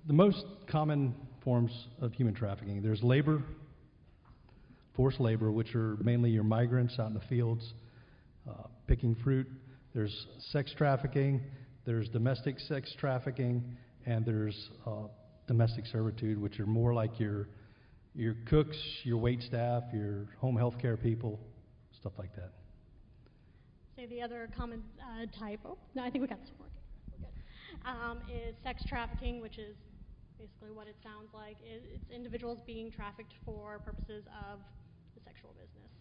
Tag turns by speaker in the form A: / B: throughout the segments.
A: the most common forms of human trafficking. There's labor, forced labor, which are mainly your migrants out in the fields picking fruit. There's sex trafficking, there's domestic sex trafficking, and there's domestic servitude, which are more like your cooks, your wait staff, your home health care people, stuff like that.
B: Say the other common type, oh, no, I think we got this working. We're good. Is sex trafficking, which is basically what it sounds like. It's individuals being trafficked for purposes of the sexual business.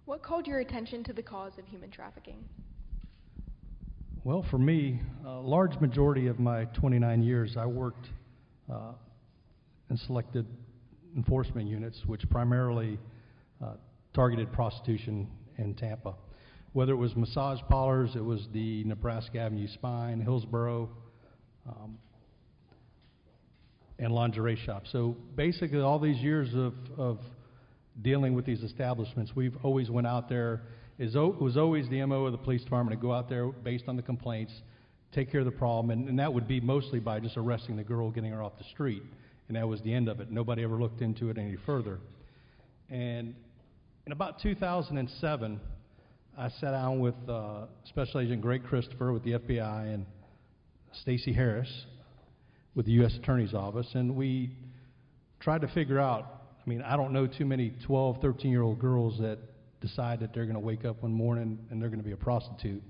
C: What called your attention to the cause of human trafficking?
A: Well, for me, a large majority of my 29 years, I worked in selected enforcement units, which primarily targeted prostitution in Tampa. Whether it was massage parlors, it was the Nebraska Avenue Spine, Hillsborough, and lingerie shops. So basically all these years of dealing with these establishments, we've always went out there. It was always the MO of the police department to go out there based on the complaints, take care of the problem, and that would be mostly by just arresting the girl, getting her off the street, and that was the end of it. Nobody ever looked into it any further. And in about 2007, I sat down with Special Agent Greg Christopher with the FBI and Stacey Harris with the U.S. Attorney's Office, and we tried to figure out, I mean, I don't know too many 12, 13-year-old girls that decide that they're going to wake up one morning and they're going to be a prostitute.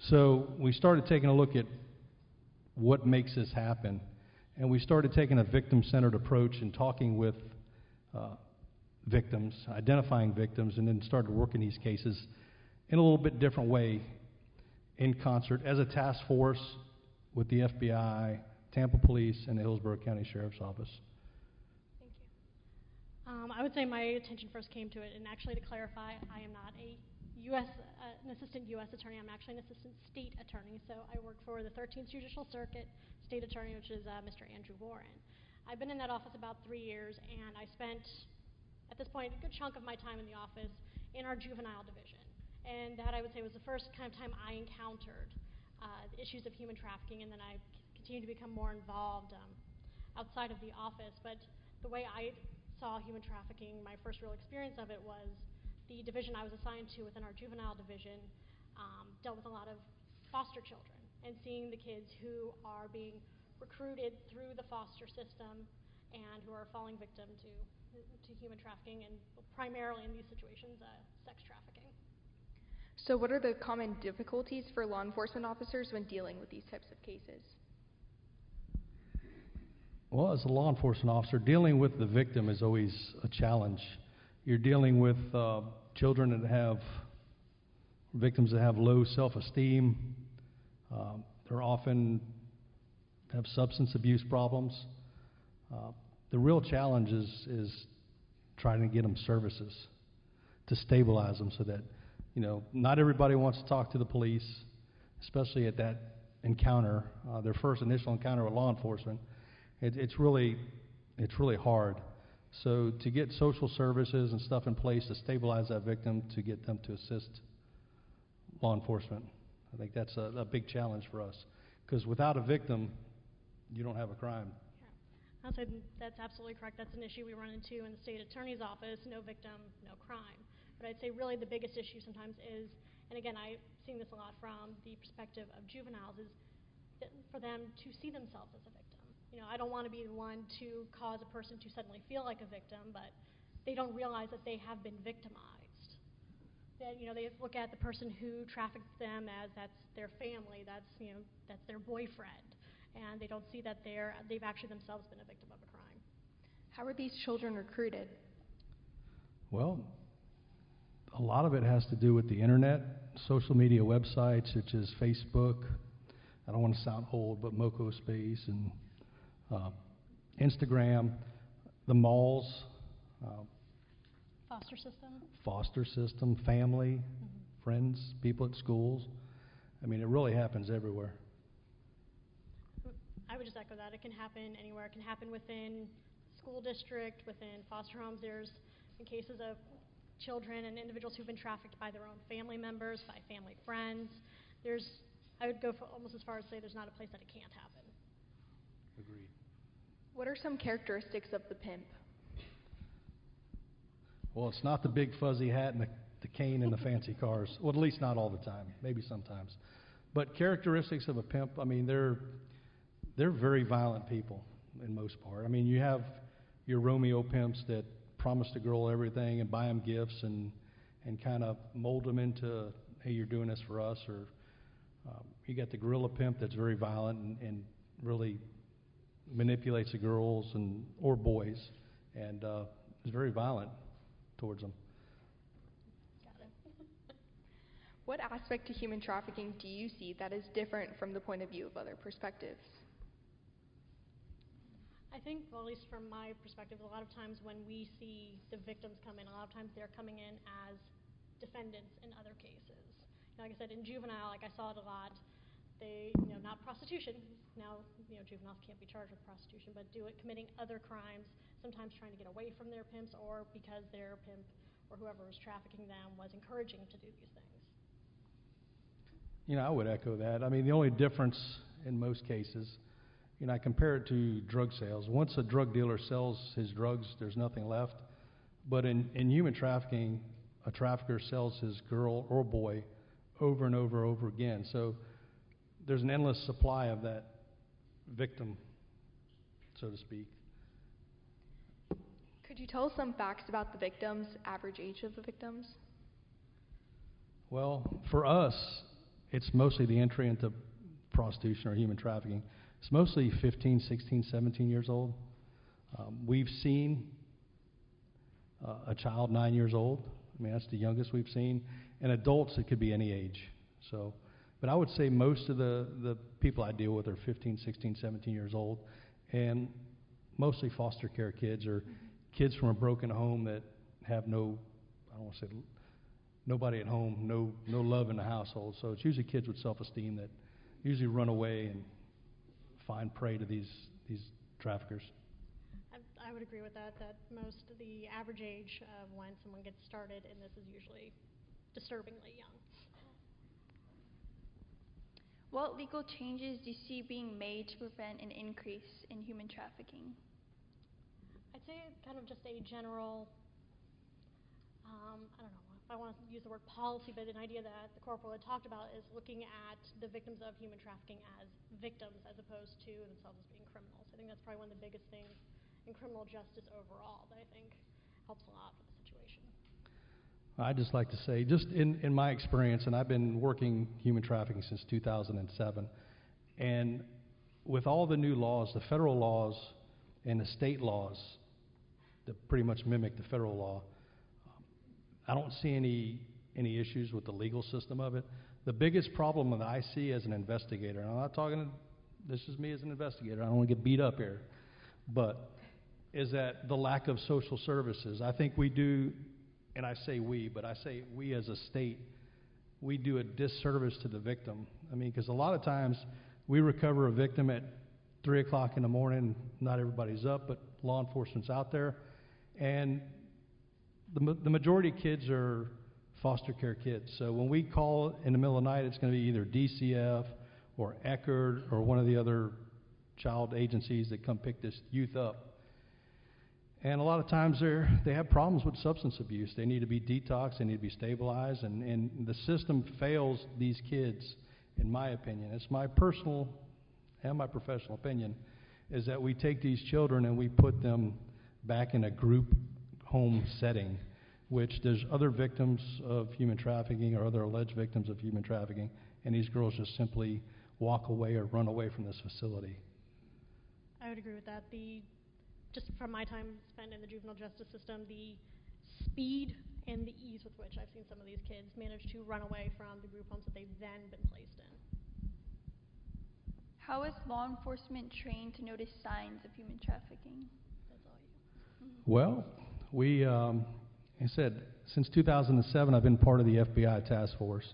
A: So we started taking a look at what makes this happen, and we started taking a victim-centered approach and talking with victims, identifying victims, and then started working these cases in a little bit different way in concert as a task force with the FBI, Tampa Police, and the Hillsborough County Sheriff's Office.
B: Thank you. I would say my attention first came to it, and actually to clarify, I am not an assistant U.S. attorney. I'm actually an assistant state attorney. So I work for the 13th Judicial Circuit State Attorney, which is Mr. Andrew Warren. I've been in that office about 3 years, and I spent, at this point, a good chunk of my time in the office in our juvenile division. And that, I would say, was the first kind of time I encountered the issues of human trafficking, and then I continued to become more involved outside of the office. But the way I saw human trafficking, my first real experience of it was the division I was assigned to within our juvenile division dealt with a lot of foster children, and seeing the kids who are being recruited through the foster system and who are falling victim to human trafficking, and primarily in these situations, sex trafficking.
C: So what are the common difficulties for law enforcement officers when dealing with these types of cases?
A: Well, as a law enforcement officer, dealing with the victim is always a challenge. You're dealing with children that have, victims that have low self-esteem. They're often have substance abuse problems. The real challenge is trying to get them services to stabilize them so that, you know, not everybody wants to talk to the police, especially at that encounter, their first initial encounter with law enforcement. It's really hard. So to get social services and stuff in place to stabilize that victim, to get them to assist law enforcement, I think that's a big challenge for us. Because without a victim, you don't have a crime.
B: Yeah. I'll say that's absolutely correct. That's an issue we run into in the state attorney's office: no victim, no crime. But I'd say really the biggest issue sometimes is, and again, I've seen this a lot from the perspective of juveniles, is that for them to see themselves as a victim. You know, I don't want to be the one to cause a person to suddenly feel like a victim, but they don't realize that they have been victimized. That, you know, they look at the person who trafficked them as that's their family, that's their boyfriend, and they don't see that they've actually themselves been a victim of a crime.
C: How are these children recruited?
A: Well, a lot of it has to do with the internet, social media websites such as Facebook. I don't want to sound old, but Moco Space and Instagram, the malls, foster system, family, friends, people at schools. I mean, it really happens everywhere.
B: I would just echo that. It can happen anywhere. It can happen within school district, within foster homes. There's been cases of children and individuals who've been trafficked by their own family members, by family friends. I would go almost as far as say there's not a place that it can't happen.
A: Agreed.
C: What are some characteristics of the pimp?
A: Well, it's not the big fuzzy hat and the cane and the fancy cars. Well, at least not all the time. Maybe sometimes. But characteristics of a pimp, I mean, they're very violent people in most part. I mean, you have your Romeo pimps that promise the girl everything and buy them gifts and kind of mold them into, hey, you're doing this for us. Or you got the gorilla pimp that's very violent and really manipulates the girls or boys and is very violent towards them.
C: Got it. What aspect to human trafficking do you see that is different from the point of view of other perspectives?
B: I think, well, at least from my perspective, a lot of times when we see the victims come in, a lot of times they're coming in as defendants in other cases. Like I said, in juvenile, like I saw it a lot. They, not prostitution. Now, juveniles can't be charged with prostitution, but committing other crimes, sometimes trying to get away from their pimps or because their pimp or whoever was trafficking them was encouraging to do these things.
A: I would echo that. I mean, the only difference in most cases, I compare it to drug sales. Once a drug dealer sells his drugs, there's nothing left. But in human trafficking, a trafficker sells his girl or boy over and over and over again. So there's an endless supply of that victim, so to speak.
C: Could you tell us some facts about the victims, average age of the victims?
A: Well, for us, it's mostly the entry into prostitution or human trafficking. It's mostly 15, 16, 17 years old. We've seen a child 9 years old. I mean, that's the youngest we've seen. And adults, it could be any age. But I would say most of the people I deal with are 15, 16, 17 years old, and mostly foster care kids or kids from a broken home that have nobody at home, no love in the household. So it's usually kids with self-esteem that usually run away and find prey to these traffickers.
B: I would agree with that most of the average age of when someone gets started in this is usually disturbingly young.
D: What legal changes do you see being made to prevent an increase in human trafficking?
B: I'd say kind of just a general, I don't know if I want to use the word policy, but an idea that the corporal had talked about is looking at the victims of human trafficking as victims as opposed to themselves as being criminals. I think that's probably one of the biggest things in criminal justice overall that I think helps a lot with the situation.
A: I'd just like to say, just in my experience, and I've been working human trafficking since 2007, and with all the new laws, the federal laws and the state laws that pretty much mimic the federal law, I don't see any issues with the legal system of it. The biggest problem that I see as an investigator, and I'm not talking, this is me as an investigator, I don't want to get beat up here, but is that the lack of social services. I think we do, and I say we, but I say we as a state, we do a disservice to the victim. I mean, because a lot of times we recover a victim at 3 o'clock in the morning, not everybody's up, but law enforcement's out there, and the majority of kids are foster care kids. So when we call in the middle of the night, it's going to be either DCF or Eckerd or one of the other child agencies that come pick this youth up. And a lot of times they have problems with substance abuse. They need to be detoxed, they need to be stabilized, and the system fails these kids, in my opinion. It's my personal and my professional opinion, is that we take these children and we put them back in a group home setting, which there's other victims of human trafficking or other alleged victims of human trafficking, and these girls just simply walk away or run away from this facility.
B: I would agree with that. Just from my time spent in the juvenile justice system, the speed and the ease with which I've seen some of these kids manage to run away from the group homes that they've then been placed in.
D: How is law enforcement trained to notice signs of human trafficking?
B: That's all you.
A: Well, we, I said, since 2007, I've been part of the FBI task force,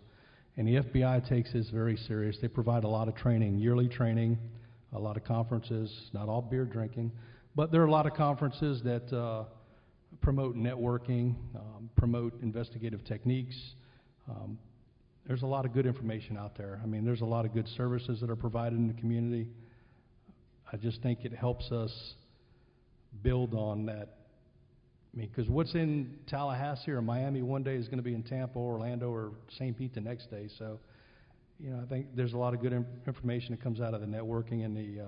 A: and the FBI takes this very serious. They provide a lot of training, yearly training, a lot of conferences, not all beer drinking, but there are a lot of conferences that promote networking, promote investigative techniques. There's a lot of good information out there. I mean, there's a lot of good services that are provided in the community. I just think it helps us build on that. I mean, because what's in Tallahassee or Miami one day is going to be in Tampa, Orlando, or St. Pete the next day. So, I think there's a lot of good information that comes out of the networking and the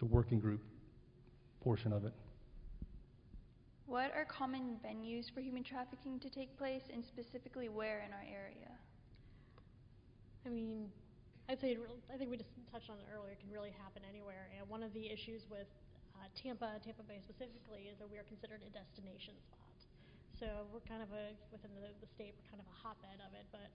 A: working group portion of it.
D: What are common venues for human trafficking to take place, and specifically where in our area?
B: I mean, I think we just touched on it earlier. It can really happen anywhere. And one of the issues with Tampa Bay specifically, is that we are considered a destination spot. So we're kind of within the state, we're kind of a hotbed of it. But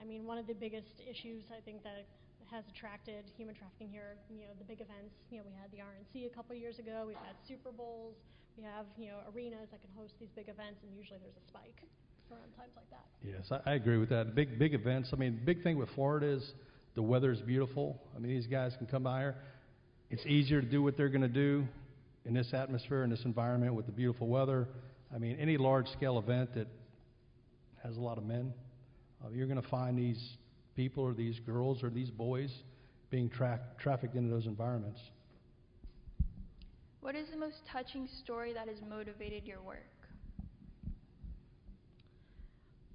B: I mean, one of the biggest issues I think that has attracted human trafficking here, the big events. We had the RNC a couple years ago. We've had Super Bowls. We have arenas that can host these big events, and usually there's a spike around times like that.
A: Yes, I agree with that. Big events. I mean, big thing with Florida is the weather is beautiful. I mean, these guys can come by here. It's easier to do what they're going to do in this atmosphere, in this environment with the beautiful weather. I mean, any large-scale event that has a lot of men, you're going to find these people or these girls or these boys being trafficked into those environments.
D: What is the most touching story that has motivated your work?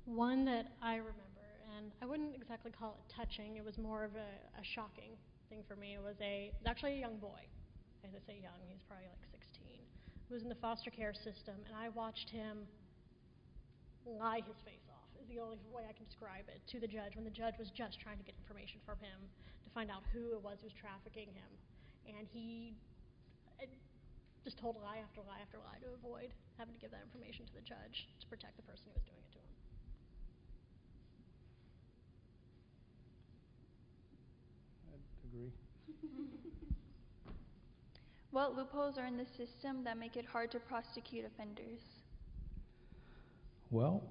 B: One that I remember, and I wouldn't exactly call it touching, it was more of a shocking thing for me. It was actually a young boy. As I say young, he's probably like 16. He was in the foster care system, and I watched him lie his face off, is the only way I can describe it, to the judge, when the judge was just trying to get information from him to find out who it was who was trafficking him. And he just told lie after lie after lie to avoid having to give that information to the judge to protect the person who was doing it to him.
A: I agree.
D: What loopholes are in the system that make it hard to prosecute offenders?
A: Well,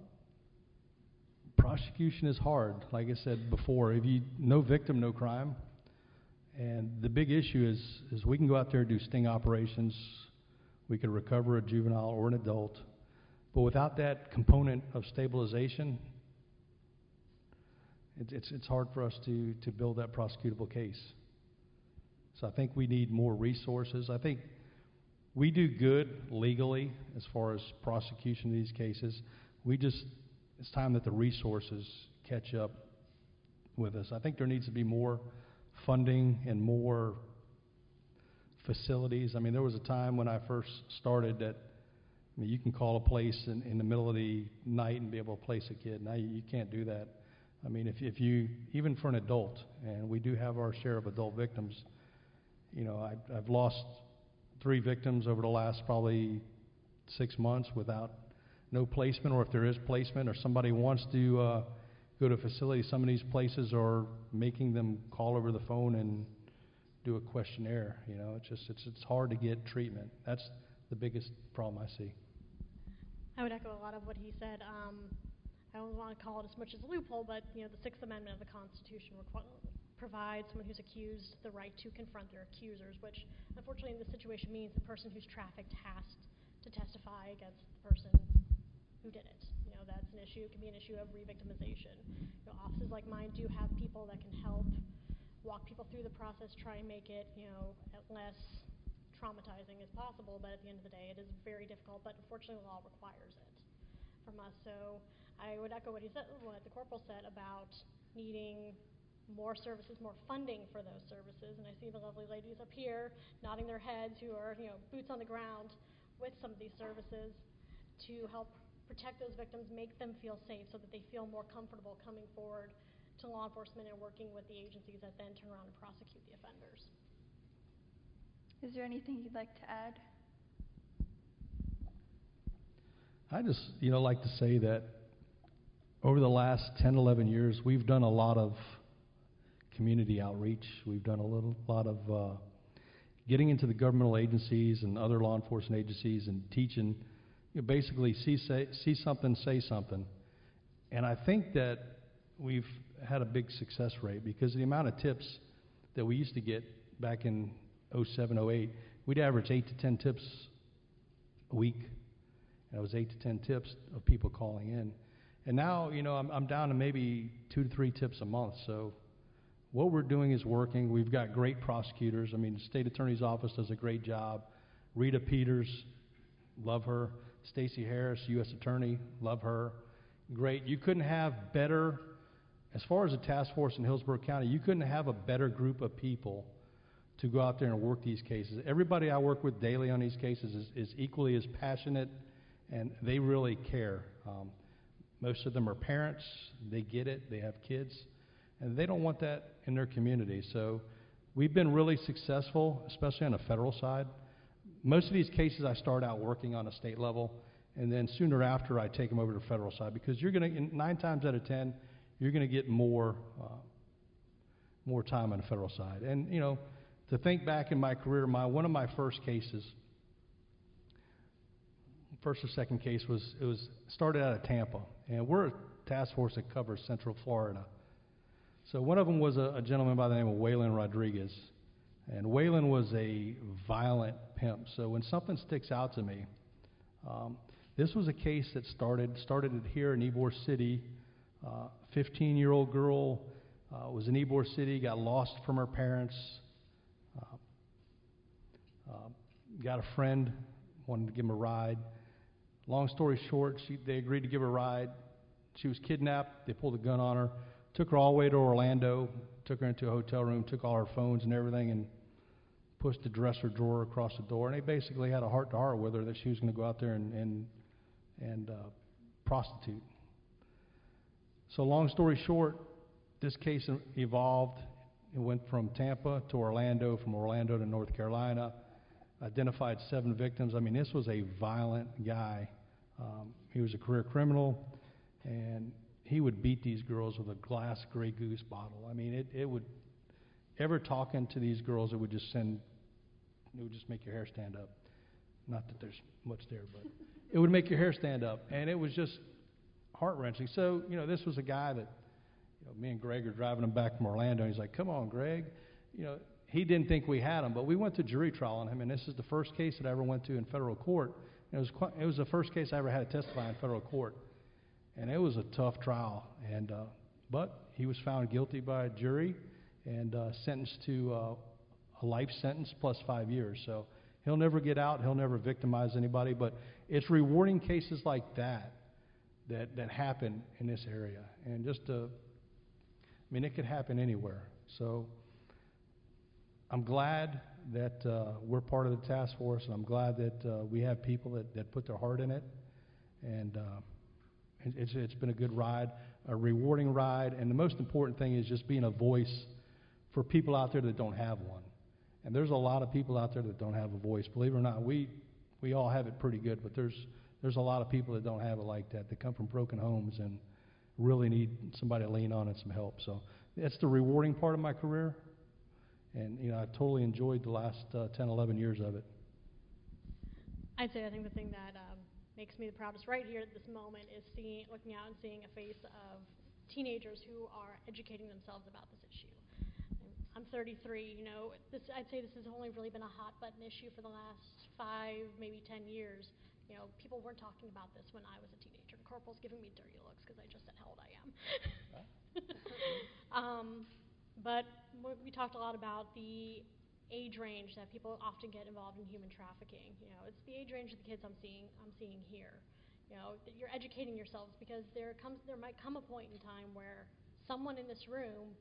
A: prosecution is hard. Like I said before, no victim, no crime. And the big issue is we can go out there and do sting operations. We could recover a juvenile or an adult. But without that component of stabilization, it's hard for us to build that prosecutable case. So I think we need more resources. I think we do good legally as far as prosecution of these cases. It's time that the resources catch up with us. I think there needs to be more funding and more facilities. I mean, there was a time when I first started that, you can call a place in the middle of the night and be able to place a kid. Now you can't do that. I mean, if you, even for an adult, and we do have our share of adult victims, I've lost 3 victims over the last probably 6 months without no placement, or if there is placement or somebody wants to go to a facility, some of these places are making them call over the phone and do a questionnaire. It's hard to get treatment. That's the biggest problem I see.
B: I would echo a lot of what he said. I don't want to call it as much as a loophole, but the Sixth Amendment of the Constitution provides someone who's accused the right to confront their accusers, which unfortunately in this situation means the person who's trafficked has to testify against the person who did it. That's an issue. It can be an issue of re-victimization. Offices like mine do have people that can help walk people through the process, try and make it less traumatizing as possible, but at the end of the day it is very difficult, but unfortunately the law requires it from us. So I would echo what the corporal said about needing more services, more funding for those services, and I see the lovely ladies up here nodding their heads who are boots on the ground with some of these services to help protect those victims, make them feel safe so that they feel more comfortable coming forward to law enforcement and working with the agencies that then turn around and prosecute the offenders.
D: Is there anything you'd like to add?
A: I just, like to say that over the last 10, 11 years, we've done a lot of community outreach. We've done a lot of getting into the governmental agencies and other law enforcement agencies and teaching, basically see something, say something. And I think that we've had a big success rate because the amount of tips that we used to get back in 07, 08, we'd average 8 to 10 tips a week. And it was 8 to 10 tips of people calling in. And now, I'm down to maybe 2 to 3 tips a month. So what we're doing is working. We've got great prosecutors. I mean, the state attorney's office does a great job. Rita Peters, love her. Stacey Harris, U.S. attorney, love her. Great. You couldn't have better, as far as a task force in Hillsborough County, you couldn't have a better group of people to go out there and work these cases. Everybody I work with daily on these cases is equally as passionate, and they really care. Most of them are parents. They get it. They have kids, and they don't want that in their community. So we've been really successful, especially on the federal side. Most of these cases I start out working on a state level, and then sooner after I take them over to the federal side, because you're going to, 9 times out of 10, you're going to get more time on the federal side. And, you know, to think back in my career, one of my first cases, first or second case started out of Tampa, and we're a task force that covers Central Florida. So one of them was a gentleman by the name of Waylon Rodriguez, and Waylon was a violent pimp. So when something sticks out to me, this was a case that started it here in Ybor City. 15-year-old girl was in Ybor City, got lost from her parents, got a friend, wanted to give him a ride. Long story short, they agreed to give her a ride. She was kidnapped. They pulled a gun on her, took her all the way to Orlando, took her into a hotel room, took all her phones and everything, and pushed the dresser drawer across the door. And they basically had a heart-to-heart with her that she was going to go out there and prostitute. So long story short, this case evolved. It went from Tampa to Orlando, from Orlando to North Carolina, identified 7 victims. I mean, this was a violent guy. He was a career criminal, and he would beat these girls with a glass Grey Goose bottle. I mean, it would, ever talking to these girls, it would just make your hair stand up. Not that there's much there, but it would make your hair stand up, and it was just heart-wrenching. So, you know, this was a guy that, you know, me and Greg are driving him back from Orlando, and he's like, come on, Greg. You know, he didn't think we had him, but we went to jury trial on him, and this is the first case that I ever went to in federal court. And it was the first case I ever had to testify in federal court, and it was a tough trial. And but he was found guilty by a jury and sentenced to a life sentence plus 5 years. So he'll never get out. He'll never victimize anybody. But it's rewarding cases like that happen in this area, and I mean, it could happen anywhere. So I'm glad that we're part of the task force, and I'm glad that we have people that put their heart in it. And it's been a good ride, a rewarding ride, and the most important thing is just being a voice for people out there that don't have one. And there's a lot of people out there that don't have a voice. Believe it or not, we all have it pretty good, but there's a lot of people that don't have it like that come from broken homes and really need somebody to lean on and some help. So that's the rewarding part of my career. And, you know, I totally enjoyed the last 10, 11 years of it.
B: I'd say I think the thing that makes me the proudest right here at this moment is looking out and seeing a face of teenagers who are educating themselves about this issue. I'm 33, you know, I'd say this has only really been a hot button issue for the last 5, maybe 10 years. You know, people weren't talking about this when I was a teenager. And Corporal's giving me dirty looks because I just said how old I am. But we talked a lot about the age range that people often get involved in human trafficking. You know, it's the age range of the kids I'm seeing here. You know, that you're educating yourselves because there might come a point in time where someone in this room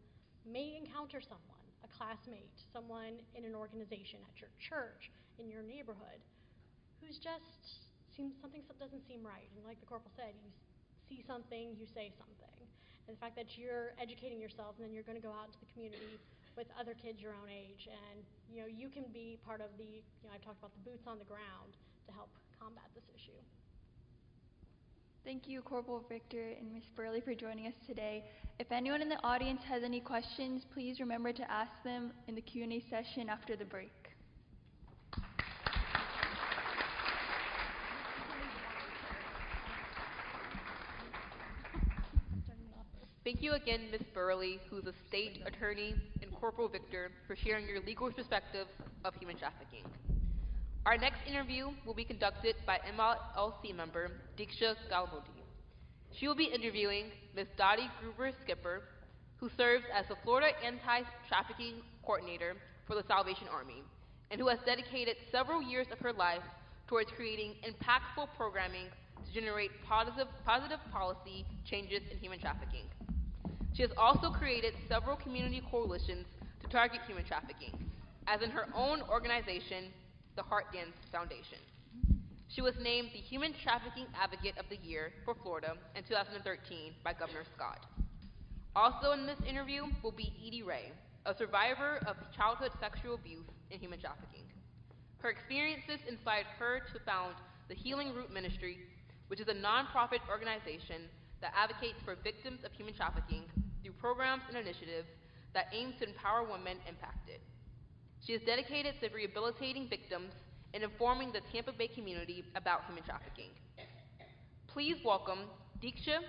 B: may encounter someone, a classmate, someone in an organization, at your church, in your neighborhood, who's just something doesn't seem right. And like the corporal said, you see something, you say something. And the fact that you're educating yourself and then you're going to go out into the community with other kids your own age, and you know, you can be part of the, you know, I talked about the boots on the ground to help combat this issue.
D: Thank you, Corporal Victor and Ms. Burley, for joining us today. If anyone in the audience has any questions, please remember to ask them in the Q&A session after the break.
C: Thank you again, Ms. Burley, who's a state attorney, and Corporal Victor, for sharing your legal perspective of human trafficking. Our next interview will be conducted by MLC member Diksha Galmodi. She will be interviewing Ms. Dottie Gruber-Skipper, who serves as the Florida Anti-Trafficking Coordinator for the Salvation Army, and who has dedicated several years of her life towards creating impactful programming to generate positive policy changes in human trafficking. She has also created several community coalitions to target human trafficking, as in her own organization, the Heart Dance Foundation. She was named the Human Trafficking Advocate of the Year for Florida in 2013 by Governor Scott. Also in this interview will be Edie Ray, a survivor of childhood sexual abuse and human trafficking. Her experiences inspired her to found the Healing Root Ministry, which is a nonprofit organization that advocates for victims of human trafficking through programs and initiatives that aim to empower women impacted. She is dedicated to rehabilitating victims and informing the Tampa Bay community about human trafficking. Please welcome Deeksha,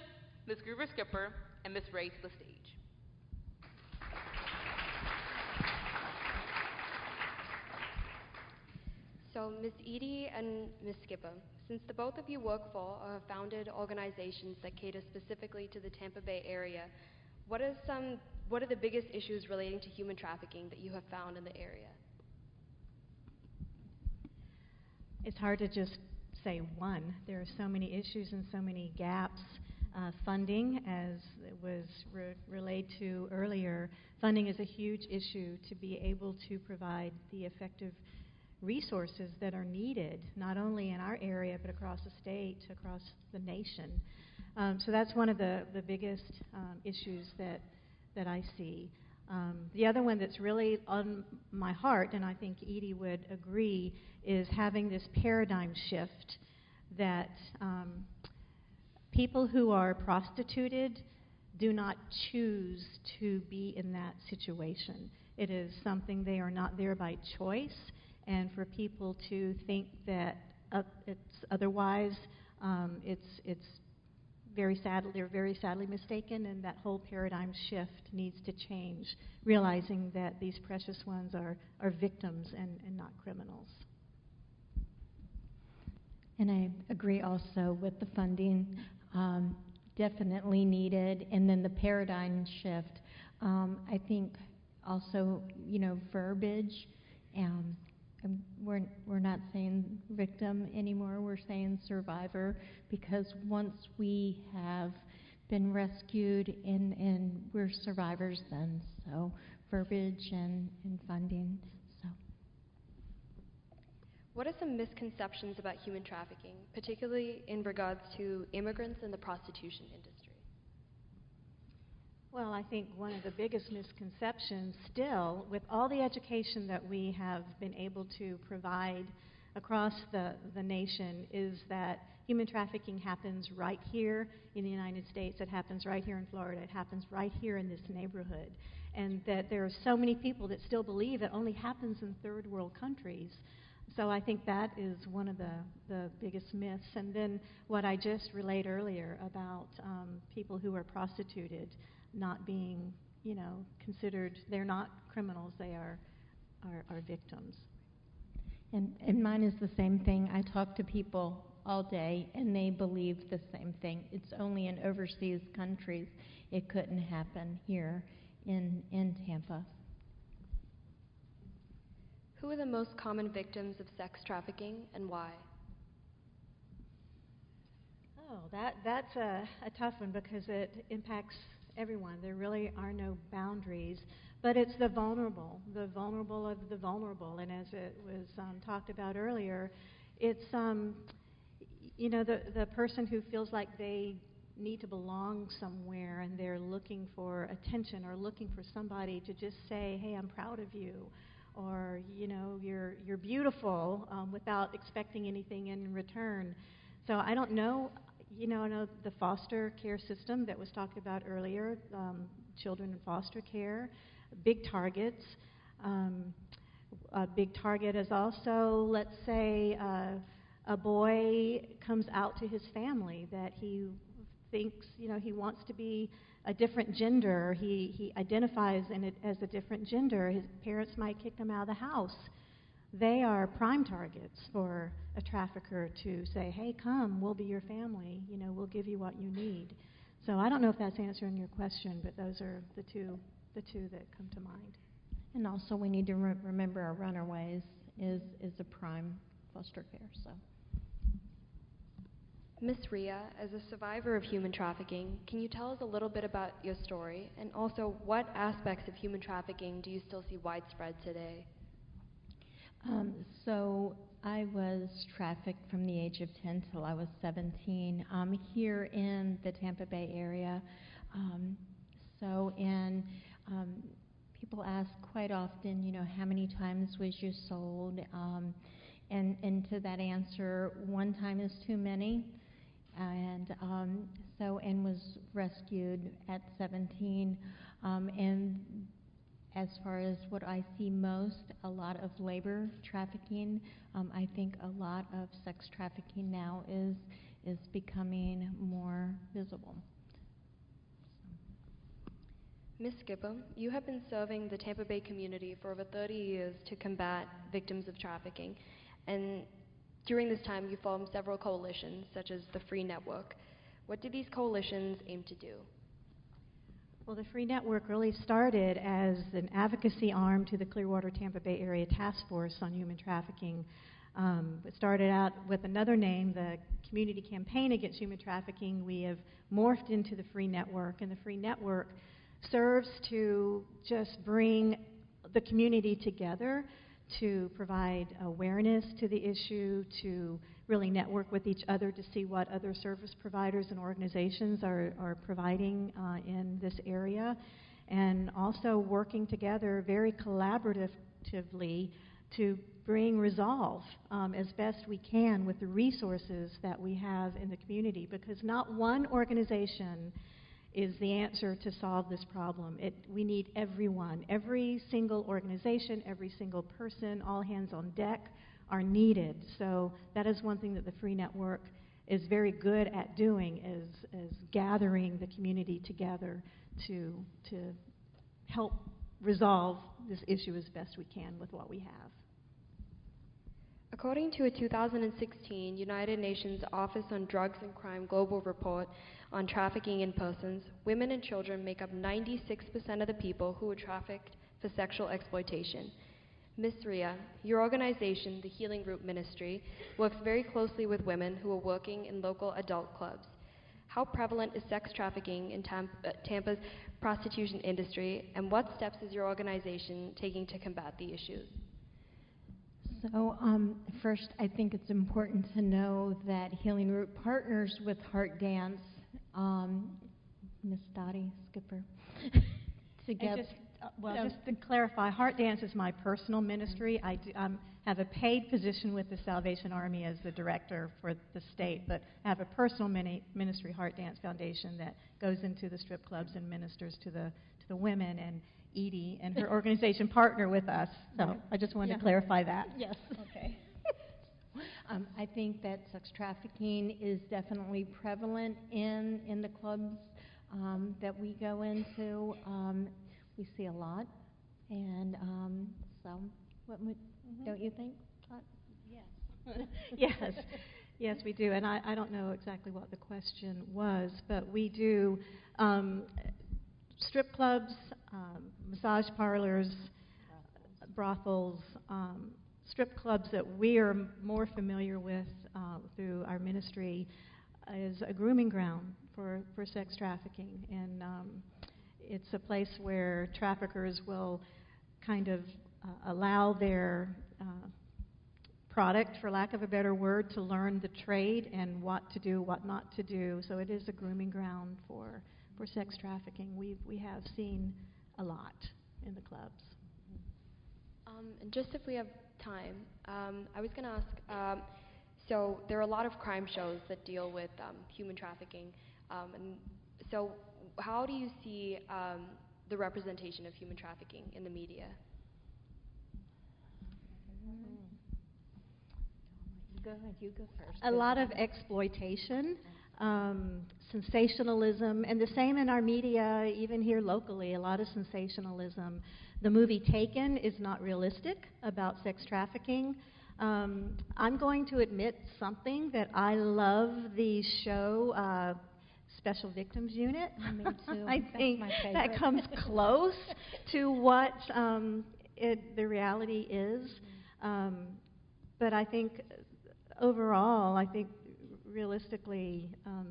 C: Ms. Gruber-Skipper, and Ms. Ray to the stage.
E: So, Ms. Edie and Ms. Skipper, since the both of you work for or have founded organizations that cater specifically to the Tampa Bay area, what are the biggest issues relating to human trafficking that you have found in the area?
F: It's hard to just say one. There are so many issues and so many gaps. Funding, as it was relayed to earlier, funding is a huge issue to be able to provide the effective resources that are needed, not only in our area, but across the state, across the nation. So that's one of the biggest issues that I see. The other one that's really on my heart, and I think Edie would agree, is having this paradigm shift that people who are prostituted do not choose to be in that situation. It is something they are not there by choice, and for people to think that it's otherwise, it's very sad. They're very sadly mistaken, and that whole paradigm shift needs to change, realizing that these precious ones are victims and not criminals.
G: And I agree also with the funding, definitely needed, and then the paradigm shift. I think also, verbiage. We're not saying victim anymore. We're saying survivor, because once we have been rescued and we're survivors then. So verbiage and funding. So.
E: What are some misconceptions about human trafficking, particularly in regards to immigrants in the prostitution industry?
F: Well, I think one of the biggest misconceptions still, with all the education that we have been able to provide across the nation, is that human trafficking happens right here in the United States. It happens right here in Florida. It happens right here in this neighborhood. And that there are so many people that still believe it only happens in third world countries. So I think that is one of the biggest myths. And then what I just relayed earlier about people who are prostituted not being, considered, they're not criminals, they are victims.
G: And mine is the same thing. I talk to people all day, and they believe the same thing. It's only in overseas countries. It couldn't happen here in Tampa.
E: Who are the most common victims of sex trafficking, and why?
F: Oh, that's a tough one, because it impacts everyone. There really are no boundaries, but it's the vulnerable of the vulnerable. And as it was talked about earlier, it's the person who feels like they need to belong somewhere, and they're looking for attention or looking for somebody to just say, "Hey, I'm proud of you," or you're beautiful, without expecting anything in return. So I don't know. I know the foster care system that was talked about earlier, children in foster care, big targets. A big target is also, let's say, a boy comes out to his family that he thinks, he wants to be a different gender. He identifies in it as a different gender. His parents might kick him out of the house. They are prime targets for a trafficker to say, "Hey, come, we'll be your family. We'll give you what you need." So I don't know if that's answering your question, but those are the two that come to mind.
G: And also, we need to remember our runaways is a prime foster care. So,
E: Ms. Rhea, as a survivor of human trafficking, can you tell us a little bit about your story? And also, what aspects of human trafficking do you still see widespread today?
G: So I was trafficked from the age of 10 till I was 17 here in the Tampa Bay area. People ask quite often, you know, how many times was you sold? And to that answer, one time is too many. And was rescued at 17. And as far as what I see most, a lot of labor trafficking. I think a lot of sex trafficking now is becoming more visible.
E: Ms. Skipper, you have been serving the Tampa Bay community for over 30 years to combat victims of trafficking. And during this time, you formed several coalitions, such as the Free Network. What do these coalitions aim to do?
F: Well, the Free Network really started as an advocacy arm to the Clearwater Tampa Bay Area Task Force on Human Trafficking. It started out with another name, the Community Campaign Against Human Trafficking. We have morphed into the Free Network, and the Free Network serves to just bring the community together, to provide awareness to the issue, to really network with each other to see what other service providers and organizations are providing in this area, and also working together very collaboratively to bring resolve as best we can with the resources that we have in the community, because not one organization is the answer to solve this problem. We need everyone. Every single organization, every single person, all hands on deck are needed. So that is one thing that the Free Network is very good at doing, is gathering the community together to help resolve this issue as best we can with what we have.
E: According to a 2016 United Nations Office on Drugs and Crime Global Report on Trafficking in Persons, women and children make up 96% of the people who are trafficked for sexual exploitation. Ms. Rhea, your organization, the Healing Root Ministry, works very closely with women who are working in local adult clubs. How prevalent is sex trafficking in Tampa's prostitution industry, and what steps is your organization taking to combat the issues?
G: So first, I think it's important to know that Healing Root partners with Heart Dance, Miss Dottie Skipper, together.
F: Just to clarify, Heart Dance is my personal ministry. I have a paid position with the Salvation Army as the director for the state, but I have a personal ministry, Heart Dance Foundation, that goes into the strip clubs and ministers to the women, and Edie and her organization partner with us. So I just wanted to clarify that.
G: Yes. Okay. I think that sex trafficking is definitely prevalent in the clubs that we go into. We see a lot, and don't you think?
F: Yes. Yes, we do. And I don't know exactly what the question was, but we do strip clubs, massage parlors, brothels, strip clubs that we are more familiar with through our ministry is a grooming ground for sex trafficking. And it's a place where traffickers will kind of allow their product, for lack of a better word, to learn the trade and what to do, what not to do. So it is a grooming ground for sex trafficking. We have seen a lot in the clubs.
E: And just if we have time, I was going to ask, so there are a lot of crime shows that deal with human trafficking. And so how do you see the representation of human trafficking in the media?
G: Go ahead, you go first.
F: A lot of exploitation, sensationalism, and the same in our media, even here locally, a lot of sensationalism. The movie Taken is not realistic about sex trafficking. I'm going to admit something, that I love the show Special Victims Unit.
G: Me too.
F: I
G: That's
F: think
G: my
F: that
G: favorite.
F: comes close to what the reality is. But I think overall, I think realistically,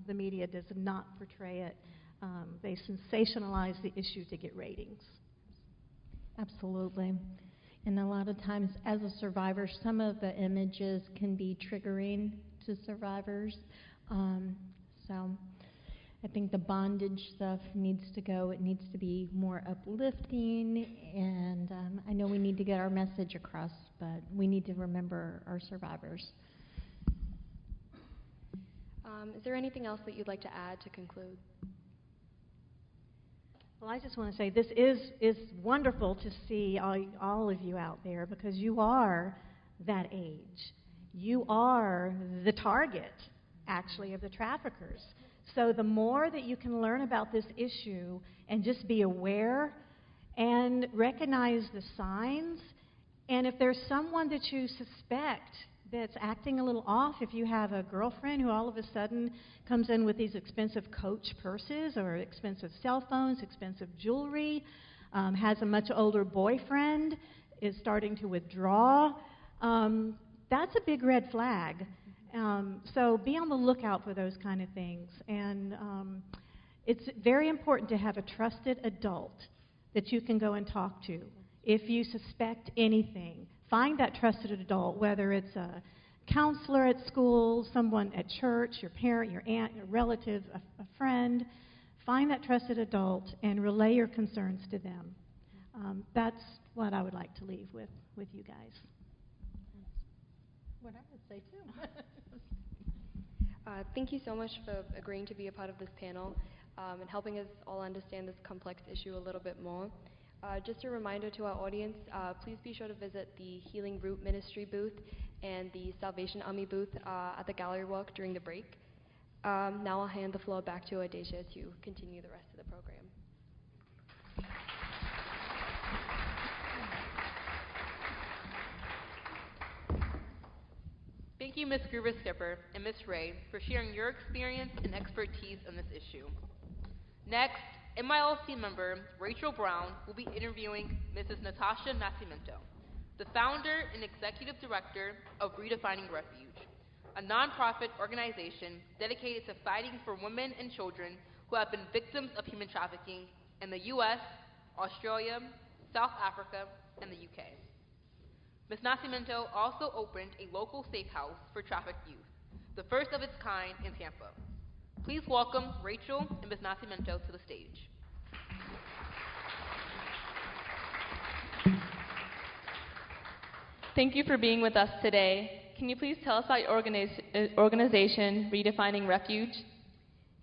F: the media does not portray it. They sensationalize the issue to get ratings.
G: Absolutely. And a lot of times, as a survivor, some of the images can be triggering to survivors. So I think the bondage stuff needs to go. It needs to be more uplifting. And I know we need to get our message across, but we need to remember our survivors.
E: Is there anything else that you'd like to add to conclude?
F: Well, I just want to say this is wonderful to see all of you out there, because you are that age. You are the target, actually, of the traffickers. So the more that you can learn about this issue and just be aware and recognize the signs, and if there's someone that you suspect that's acting a little off, if you have a girlfriend who all of a sudden comes in with these expensive Coach purses or expensive cell phones, expensive jewelry, has a much older boyfriend, is starting to withdraw, that's a big red flag. So be on the lookout for those kind of things. And it's very important to have a trusted adult that you can go and talk to if you suspect anything. Find that trusted adult, whether it's a counselor at school, someone at church, your parent, your aunt, your relative, a friend. Find that trusted adult and relay your concerns to them. That's what I would like to leave with you guys.
G: What I would say, too.
E: Thank you so much for agreeing to be a part of this panel and helping us all understand this complex issue a little bit more. Just a reminder to our audience, please be sure to visit the Healing Root Ministry booth and the Salvation Army booth at the gallery walk during the break. Now I'll hand the floor back to Adesha to continue the rest of the program.
C: Thank you, Ms. Gruber-Skipper and Ms. Ray, for sharing your experience and expertise on this issue. Next, MILC member Rachel Brown will be interviewing Mrs. Natasha Nascimento, the founder and executive director of Redefining Refuge, a nonprofit organization dedicated to fighting for women and children who have been victims of human trafficking in the U.S., Australia, South Africa, and the UK. Ms. Nascimento also opened a local safe house for trafficked youth, the first of its kind in Tampa. Please welcome Rachel and Ms. Nascimento to the stage.
H: Thank you for being with us today. Can you please tell us about your organization, Redefining Refuge?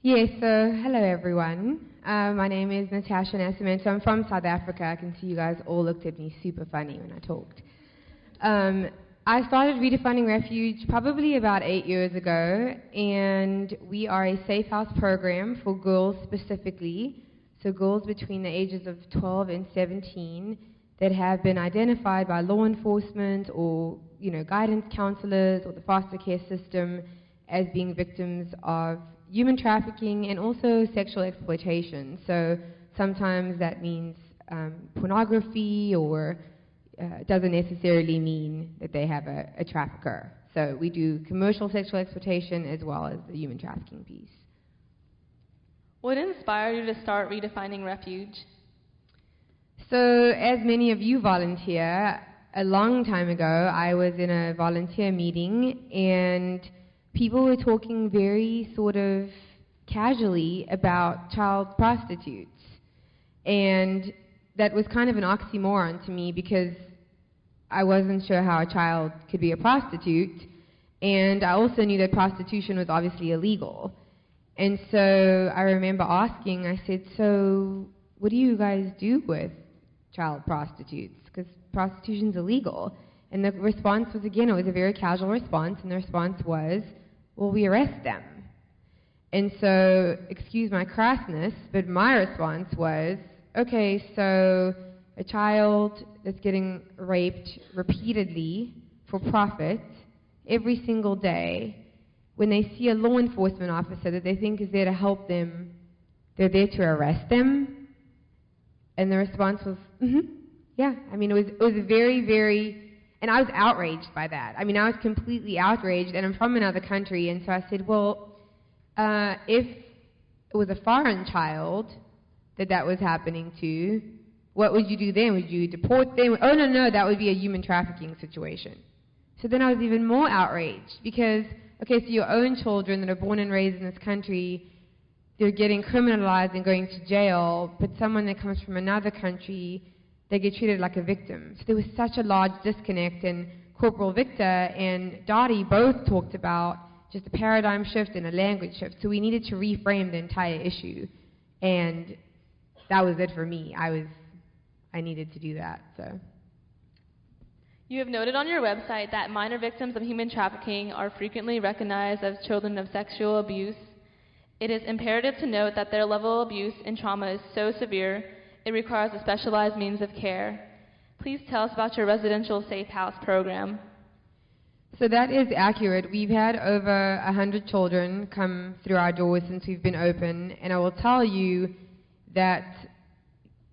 I: Yes, so hello everyone. My name is Natasha Nascimento. I'm from South Africa. I can see you guys all looked at me super funny when I talked. I started Redefining Refuge probably about 8 years ago, and we are a safe house program for girls specifically, so girls between the ages of 12 and 17 that have been identified by law enforcement or, guidance counselors or the foster care system as being victims of human trafficking and also sexual exploitation. So sometimes that means pornography, or doesn't necessarily mean that they have a trafficker. So we do commercial sexual exploitation as well as the human trafficking piece.
H: What inspired you to start Redefining Refuge?
I: So as many of you volunteer, a long time ago I was in a volunteer meeting and people were talking very sort of casually about child prostitutes. And that was kind of an oxymoron to me because I wasn't sure how a child could be a prostitute, and I also knew that prostitution was obviously illegal. And so I remember asking, I said, so what do you guys do with child prostitutes? Because prostitution's illegal. And the response was, again, it was a very casual response, and the response was, well, we arrest them. And so, excuse my crassness, but my response was, okay, so a child that's getting raped repeatedly for profit every single day, when they see a law enforcement officer that they think is there to help them they're there to arrest them. And the response was, yeah. I mean, it was very, very, and I was outraged by that. I mean, I was completely outraged, and I'm from another country, and so I said, well, if it was a foreign child that was happening to, what would you do then? Would you deport them? Oh, no, that would be a human trafficking situation. So then I was even more outraged because, okay, so your own children that are born and raised in this country, they're getting criminalized and going to jail, but someone that comes from another country, they get treated like a victim. So there was such a large disconnect, and Corporal Victor and Dottie both talked about just a paradigm shift and a language shift. So we needed to reframe the entire issue, and that was it for me. I needed to do that. So.
H: You have noted on your website that minor victims of human trafficking are frequently recognized as children of sexual abuse. It is imperative to note that their level of abuse and trauma is so severe, it requires a specialized means of care. Please tell us about your residential safe house program.
I: So that is accurate. We've had over 100 children come through our doors since we've been open, and I will tell you that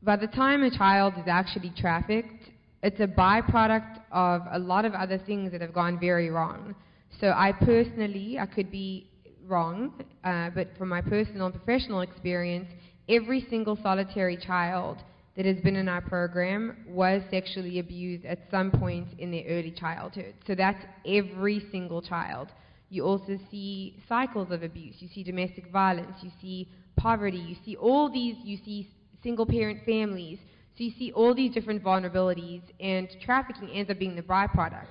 I: by the time a child is actually trafficked, it's a byproduct of a lot of other things that have gone very wrong. So I could be wrong, but from my personal and professional experience, every single solitary child that has been in our program was sexually abused at some point in their early childhood. So that's every single child. You also see cycles of abuse. You see domestic violence. You see poverty. You see single-parent families. So you see all these different vulnerabilities, and trafficking ends up being the byproduct.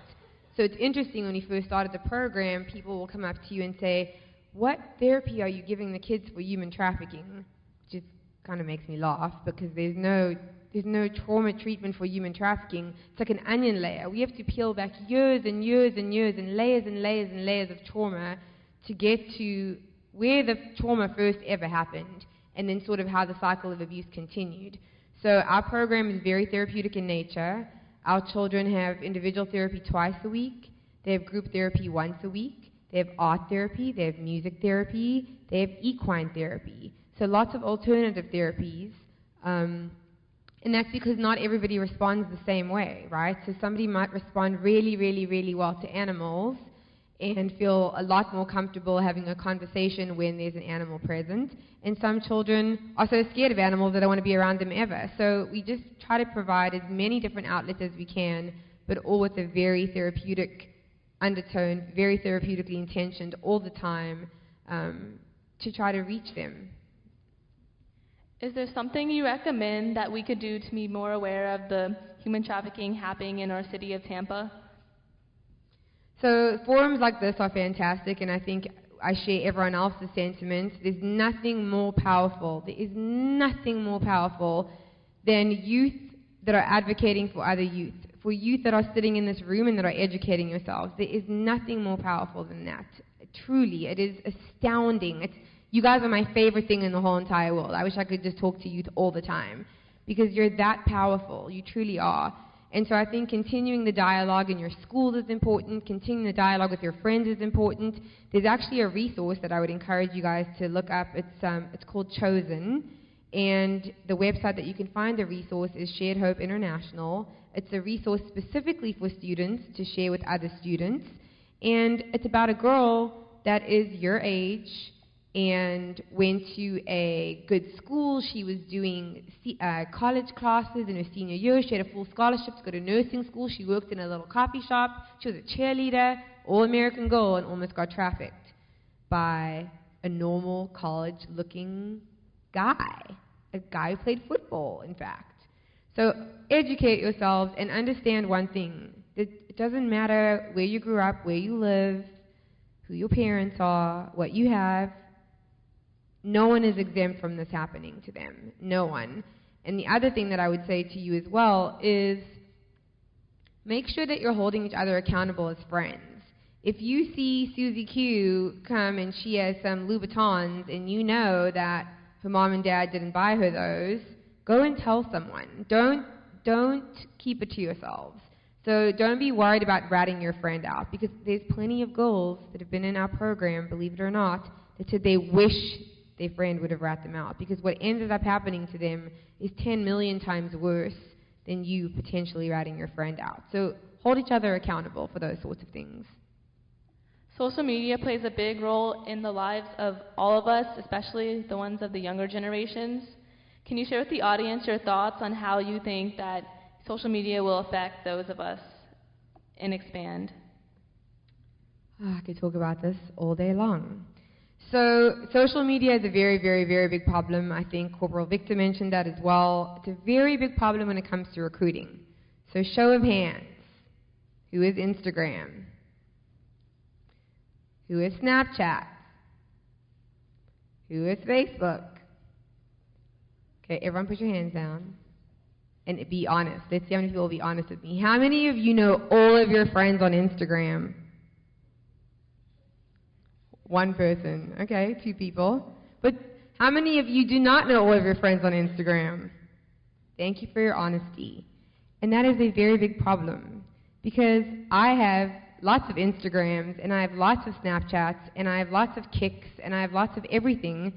I: So it's interesting, when you first started the program, people will come up to you and say, what therapy are you giving the kids for human trafficking? Which kind of makes me laugh, because there's no trauma treatment for human trafficking. It's like an onion layer. We have to peel back years and years and years and layers and layers and layers of trauma to get to where the trauma first ever happened, and then sort of how the cycle of abuse continued. So our program is very therapeutic in nature. Our children have individual therapy twice a week. They have group therapy once a week. They have art therapy. They have music therapy. They have equine therapy. So lots of alternative therapies. And that's because not everybody responds the same way, right? So somebody might respond really, really, really well to animals and feel a lot more comfortable having a conversation when there's an animal present. And some children are so scared of animals that they don't want to be around them ever. So we just try to provide as many different outlets as we can, but all with a very therapeutic undertone, very therapeutically intentioned all the time, to try to reach them.
H: Is there something you recommend that we could do to be more aware of the human trafficking happening in our city of Tampa?
I: So forums like this are fantastic, and I think I share everyone else's sentiments. There's nothing more powerful. There is nothing more powerful than youth that are advocating for other youth, for youth that are sitting in this room and that are educating yourselves. There is nothing more powerful than that. Truly, it is astounding. You guys are my favorite thing in the whole entire world. I wish I could just talk to youth all the time, because you're that powerful. You truly are. And so I think continuing the dialogue in your schools is important. Continuing the dialogue with your friends is important. There's actually a resource that I would encourage you guys to look up. It's called Chosen, and the website that you can find the resource is Shared Hope International. It's a resource specifically for students to share with other students, and it's about a girl that is your age and went to a good school. She was doing college classes in her senior year. She had a full scholarship to go to nursing school. She worked in a little coffee shop. She was a cheerleader, all-American girl, and almost got trafficked by a normal college-looking guy, a guy who played football, in fact. So educate yourselves and understand one thing. It doesn't matter where you grew up, where you live, who your parents are, what you have. No one is exempt from this happening to them. No one. And the other thing that I would say to you as well is make sure that you're holding each other accountable as friends. If you see Susie Q come and she has some Louboutins and you know that her mom and dad didn't buy her those, go and tell someone. Don't keep it to yourselves. So don't be worried about ratting your friend out, because there's plenty of girls that have been in our program, believe it or not, that said they wish their friend would have ratted them out, because what ended up happening to them is 10 million times worse than you potentially ratting your friend out. So hold each other accountable for those sorts of things.
H: Social media plays a big role in the lives of all of us, especially the ones of the younger generations. Can you share with the audience your thoughts on how you think that social media will affect those of us and expand?
I: I could talk about this all day long. So social media is a very, very, very big problem. I think Corporal Victor mentioned that as well. It's a very big problem when it comes to recruiting. So show of hands. Who is Instagram? Who is Snapchat? Who is Facebook? Okay, everyone put your hands down. And be honest. Let's see how many people will be honest with me. How many of you know all of your friends on Instagram? One person. Okay, 2 people. But how many of you do not know all of your friends on Instagram? Thank you for your honesty. And that is a very big problem, because I have lots of Instagrams, and I have lots of Snapchats, and I have lots of Kicks, and I have lots of everything.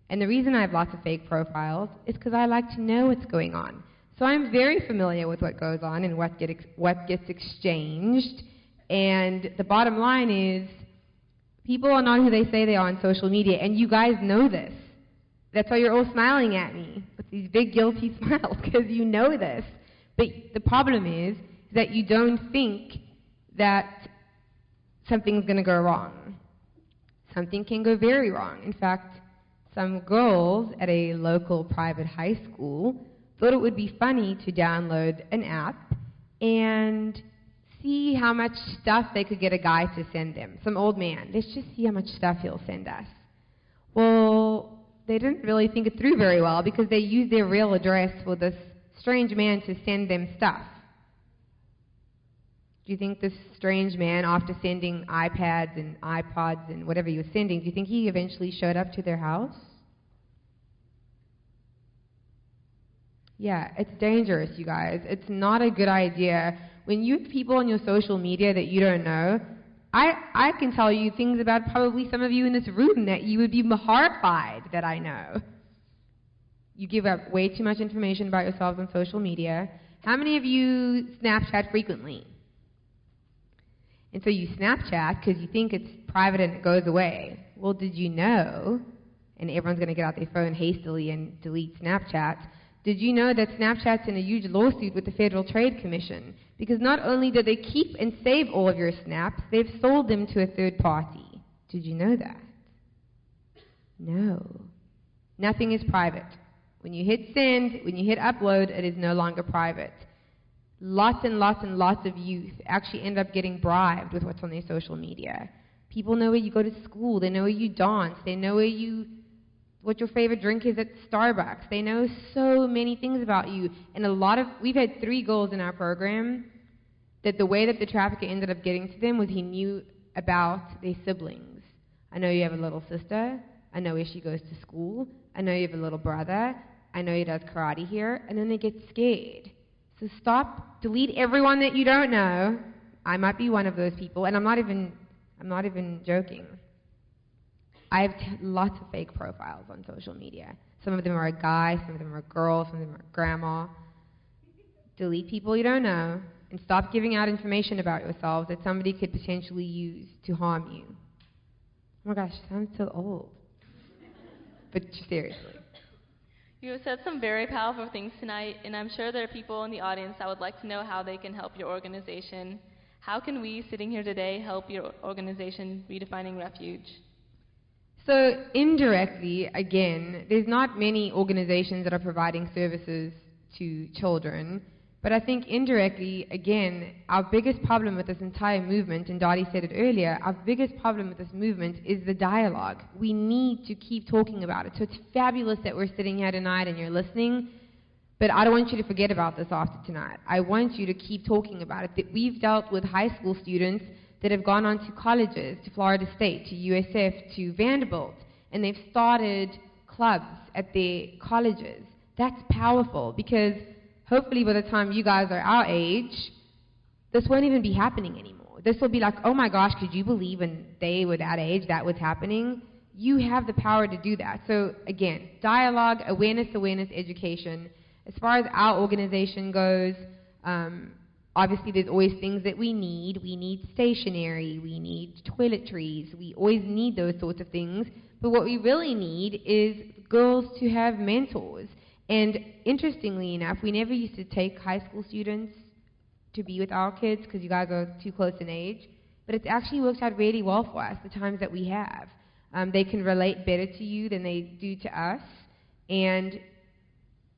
I: And the reason I have lots of fake profiles is because I like to know what's going on. So I'm very familiar with what goes on and what gets exchanged. And the bottom line is, people are not who they say they are on social media, and you guys know this. That's why you're all smiling at me with these big guilty smiles, because you know this. But the problem is that you don't think that something's going to go wrong. Something can go very wrong. In fact, some girls at a local private high school thought it would be funny to download an app and see how much stuff they could get a guy to send them. Some old man. Let's just see how much stuff he'll send us. Well, they didn't really think it through very well, because they used their real address for this strange man to send them stuff. Do you think this strange man, after sending iPads and iPods and whatever he was sending, do you think he eventually showed up to their house? Yeah, it's dangerous, you guys. It's not a good idea. When you have people on your social media that you don't know, I can tell you things about probably some of you in this room that you would be horrified that I know. You give up way too much information about yourselves on social media. How many of you Snapchat frequently? And so you Snapchat because you think it's private and it goes away. Well, did you know, and everyone's going to get out their phone hastily and delete Snapchat, did you know that Snapchat's in a huge lawsuit with the Federal Trade Commission? Because not only do they keep and save all of your snaps, they've sold them to a third party. Did you know that? No. Nothing is private. When you hit send, when you hit upload, it is no longer private. Lots and lots and lots of youth actually end up getting bribed with what's on their social media. People know where you go to school. They know where you dance. They know what your favorite drink is at Starbucks. They know so many things about you. And we've had 3 girls in our program that the way that the trafficker ended up getting to them was he knew about their siblings. I know you have a little sister. I know where she goes to school. I know you have a little brother. I know he does karate here. And then they get scared. So stop, delete everyone that you don't know. I might be one of those people, and I'm not even joking. I have lots of fake profiles on social media. Some of them are a guy, some of them are a girl, some of them are grandma. Delete people you don't know, and stop giving out information about yourselves that somebody could potentially use to harm you. Oh my gosh, it sounds so old. But seriously.
H: You have said some very powerful things tonight, and I'm sure there are people in the audience that would like to know how they can help your organization. How can we, sitting here today, help your organization, Redefining Refuge?
I: So indirectly, again, there's not many organizations that are providing services to children, but I think indirectly, again, our biggest problem with this entire movement, and Dottie said it earlier, our biggest problem with this movement is the dialogue. We need to keep talking about it. So it's fabulous that we're sitting here tonight and you're listening, but I don't want you to forget about this after tonight. I want you to keep talking about it. That we've dealt with high school students that have gone on to colleges, to Florida State, to USF, to Vanderbilt, and they've started clubs at their colleges. That's powerful, because hopefully by the time you guys are our age, this won't even be happening anymore. This will be like, oh my gosh, could you believe when they were that age that was happening? you have the power to do that. So again, dialogue, awareness, education. As far as our organization goes, obviously there's always things that we need. We need stationery, we need toiletries, we always need those sorts of things. But what we really need is girls to have mentors. And interestingly enough, we never used to take high school students to be with our kids because you guys are too close in age. But it's actually worked out really well for us, the times that we have. They can relate better to you than they do to us. And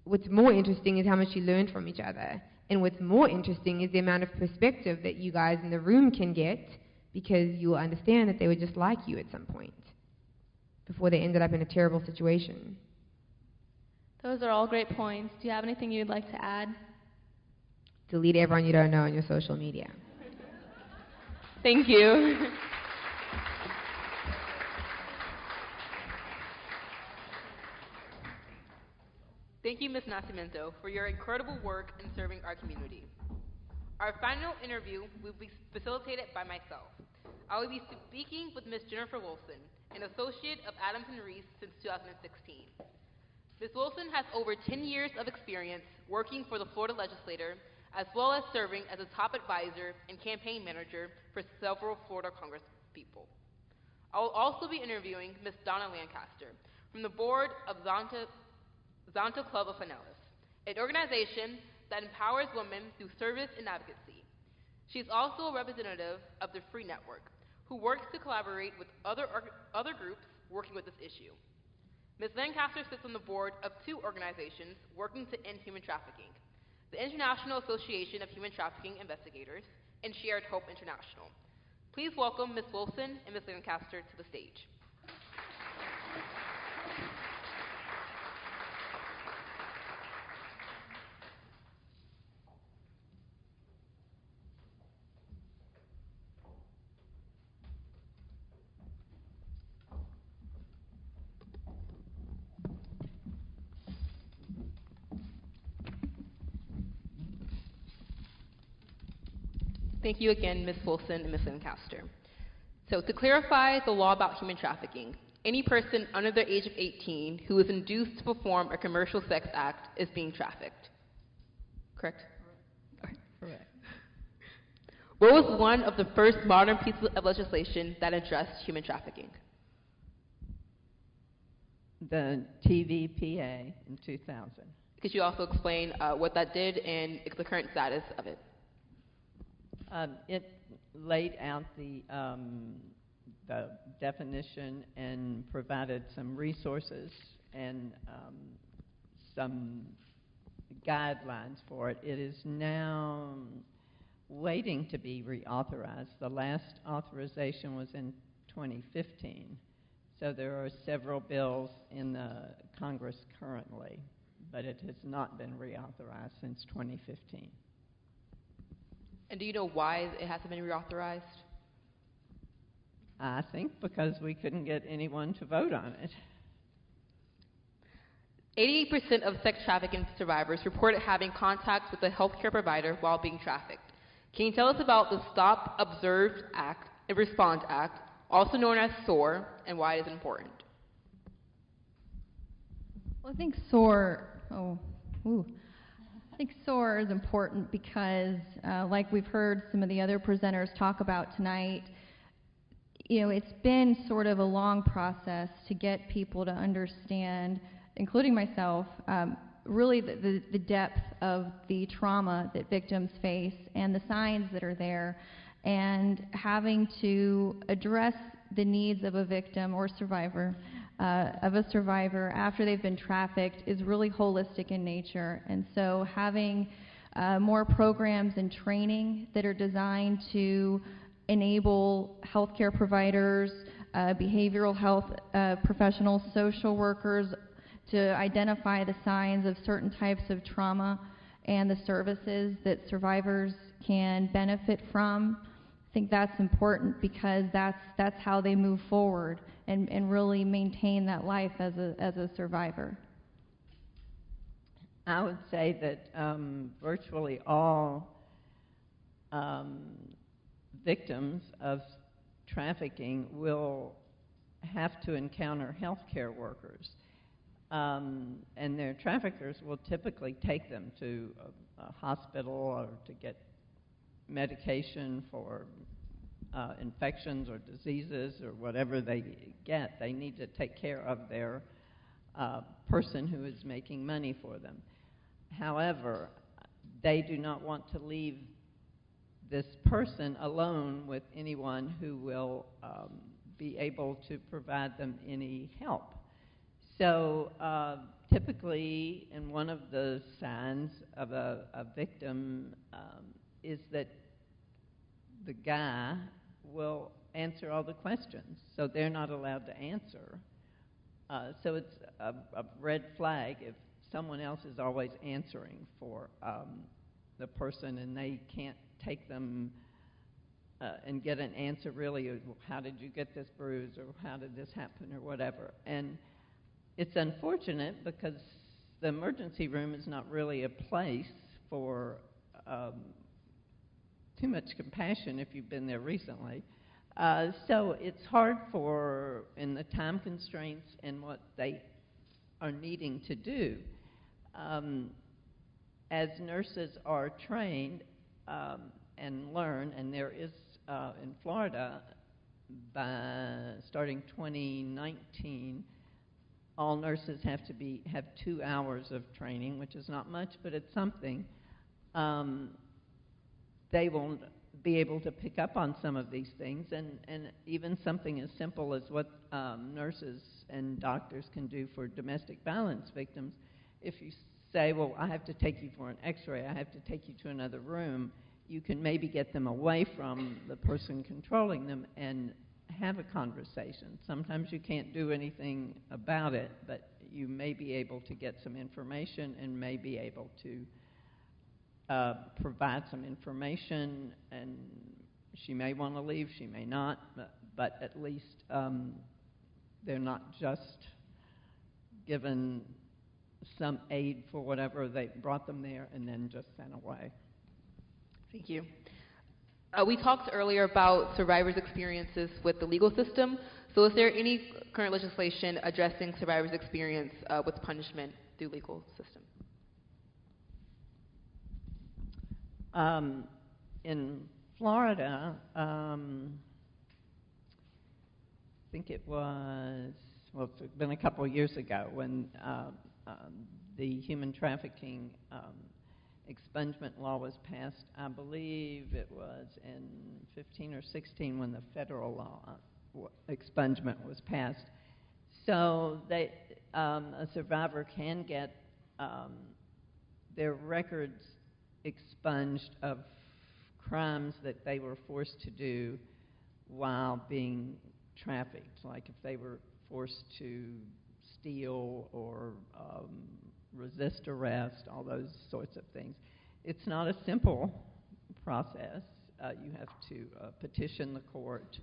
I: what's more interesting is how much you learn from each other. And what's more interesting is the amount of perspective that you guys in the room can get, because you will understand that they were just like you at some point before they ended up in a terrible situation.
H: Those are all great points. Do you have anything you'd like to add?
I: Delete everyone you don't know on your social media.
H: Thank you.
C: Thank you, Ms. Nascimento, for your incredible work in serving our community. Our final interview will be facilitated by myself. I will be speaking with Ms. Jennifer Wilson, an associate of Adams & Reese since 2016. Ms. Wilson has over 10 years of experience working for the Florida legislature, as well as serving as a top advisor and campaign manager for several Florida congresspeople. I will also be interviewing Ms. Donna Lancaster from the board of Zonta Club of Pinellas, an organization that empowers women through service and advocacy. She is also a representative of the Free Network, who works to collaborate with other groups working with this issue. Ms. Lancaster sits on the board of two organizations working to end human trafficking: the International Association of Human Trafficking Investigators and Shared Hope International. Please welcome Ms. Wilson and Ms. Lancaster to the stage. Thank you again, Ms. Wilson and Ms. Lancaster. So to clarify the law about human trafficking, any person under the age of 18 who is induced to perform a commercial sex act is being trafficked. Correct?
J: Correct.
C: What was one of the first modern pieces of legislation that addressed human trafficking?
J: The Tvpa in 2000.
C: Could you also explain what that did and the current status of it?
J: It laid out the definition and provided some resources and some guidelines for it. It is now waiting to be reauthorized. The last authorization was in 2015. So there are several bills in the Congress currently, but it has not been reauthorized since 2015.
C: And do you know why it hasn't been reauthorized?
J: I think because we couldn't get anyone to vote on it.
C: 88% of sex trafficking survivors reported having contact with a healthcare provider while being trafficked. Can you tell us about the Stop, Observe Act and Respond Act, also known as SOAR, and why it is important?
K: Well, I think SOAR is important because, like we've heard some of the other presenters talk about tonight, it's been sort of a long process to get people to understand, including myself, really the depth of the trauma that victims face and the signs that are there, and having to address the needs of a victim or survivor after they've been trafficked is really holistic in nature. And so having more programs and training that are designed to enable healthcare providers, behavioral health professionals, social workers to identify the signs of certain types of trauma and the services that survivors can benefit from. I think that's important because that's how they move forward and really maintain that life as a survivor.
J: I would say that virtually all victims of trafficking will have to encounter healthcare workers. And their traffickers will typically take them to a hospital or to get medication for infections or diseases or whatever they get. They need to take care of their person who is making money for them. However, they do not want to leave this person alone with anyone who will be able to provide them any help. So typically, and one of the signs of a victim is that the guy will answer all the questions, so they're not allowed to answer. So it's a red flag if someone else is always answering for the person and they can't take them and get an answer really, how did you get this bruise, or how did this happen, or whatever. And it's unfortunate because the emergency room is not really a place for too much compassion if you've been there recently. So it's hard for, in the time constraints and what they are needing to do. As nurses are trained and learn, and there is in Florida, starting 2019, all nurses have 2 hours of training, which is not much, but it's something. They will be able to pick up on some of these things, and even something as simple as what nurses and doctors can do for domestic violence victims. If you say, well, I have to take you for an x-ray, I have to take you to another room, you can maybe get them away from the person controlling them and have a conversation. Sometimes you can't do anything about it, but you may be able to get some information and may be able to provide some information, and she may want to leave, she may not, but at least they're not just given some aid for whatever they brought them there and then just sent away.
C: Thank you. We talked earlier about survivors' experiences with the legal system. So is there any current legislation addressing survivors' experience with punishment through legal system?
J: In Florida, I think it was, well, it's been a couple of years ago when the Human Trafficking expungement law was passed. I believe it was in 15 or 16 when the federal law expungement was passed. So they, a survivor can get their records expunged of crimes that they were forced to do while being trafficked, like if they were forced to steal or resist arrest, all those sorts of things. It's not a simple process. You have to petition the court.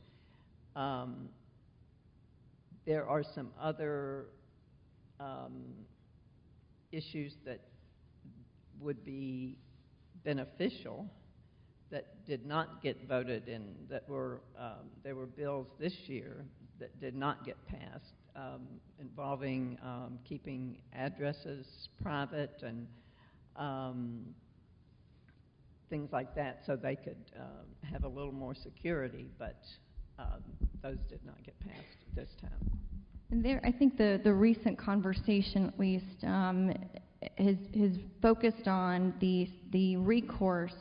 J: There are some other issues that would be beneficial that did not get voted in, that were, there were bills this year that did not get passed, involving keeping addresses private and things like that, so they could have a little more security, but those did not get passed this time.
K: And there, I think the recent conversation at least has focused on the recourse